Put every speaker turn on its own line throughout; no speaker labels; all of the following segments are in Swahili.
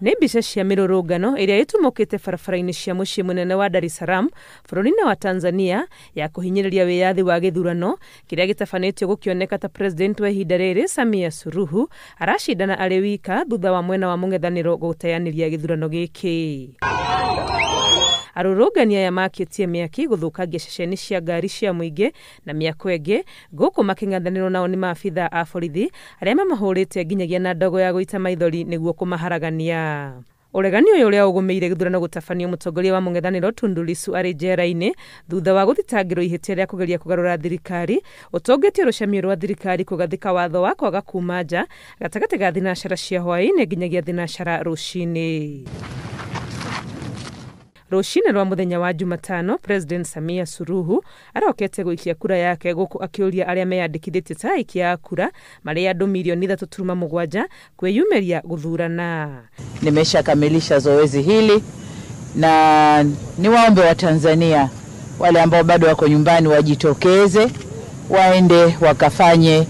Nĩ mbica cia mĩrũrũngano ĩrĩa ĩtumũkĩte barabara-inĩ cia mũciĩ mũnene wa Dar es Salaam bũrũri-inĩ wa Tanzania ya kũhinyĩrĩria wĩyathi wa gĩthurano kĩrĩa gĩtabanĩtio gũkĩoneka ta president wa ihinda rĩrĩ Samia Suluhu aracindana arĩ wika thutha wa mwena wa mũng'ethanĩro gũteyanĩria gĩthurano gĩkĩ. Arũrũngani aya makĩtie mĩaki gũthũkangia ceceni cia ngari cia mũingĩ na mĩako ĩngĩ gũkũ makĩng'ethanĩrwo nao nĩ maabitha a borithi arĩa mamahũrĩte nginyagia na ndogo ya gũita maithori nĩguo kũmaharagania. Ũregani ũyũ ũrĩa ũgũmĩire gĩthurano gũtabanio mũtongoria wa mũng'ethanĩro Tundu Lissu arĩ njera-inĩ thutha wa gũthitangĩrwo ihĩtia rĩa kũgeria kũgarũra thirikari ũtongĩtie rũcamio rwa thirikari kũgathĩka watho wa kwaga kuma nja gatagatĩ ga thinacara cia hwaĩ-inĩ nginyagia thinacara rũcinĩ. Rũcinĩ rwa mũthenya wa Jumatano, President Samia Suluhu arokete gũikia kura yake gũkũ akĩũria arĩa meyandĩkithĩtie ta aikia a kura marĩ andũ milioni 3.7 kwĩyumĩria gũthurana.
Nimeshakamilisha zoezi hili na niwaombe wa Tanzania wale ambao bado wako nyumbani wajitokeze, waende wakafanye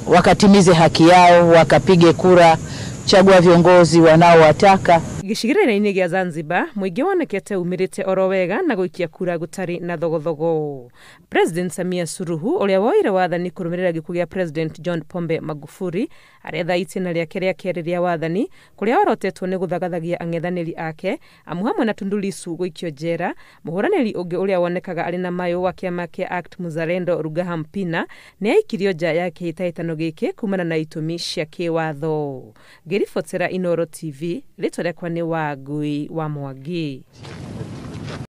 wakatimize haki yao, wakapige kura, chagua viongozi wanaowataka.
Gĩcigĩrĩra-inĩ gĩa Zanzibar, mũingĩ wonekete umĩrĩte oro wega na gũikia kura gũtarĩ na thogothogo. President Samia Suluhu ũrĩa woire wathani kũrũmĩrĩra gĩkuũ gĩa President John Pombe Magufuli aretha itĩna rĩake rĩa kerĩ rĩa wathani kũrĩa warotetwo nĩ gũthagathagia ang'ethanĩri ake amu hamwe na Tundu Lissu gũikio njera. Mũhũranĩri ũngĩ ũrĩa wonekaga arĩ na mayũ wa kĩama kĩa ACT Muzalendo Rugaha Mpina nĩ aikirio nja ya kĩhĩtahĩtano gĩkĩ kumana na itũmi cia kĩwatho. Ngĩribotera Inooro TV, rĩtwa rĩakwa nĩ Wangui wa Mwangi.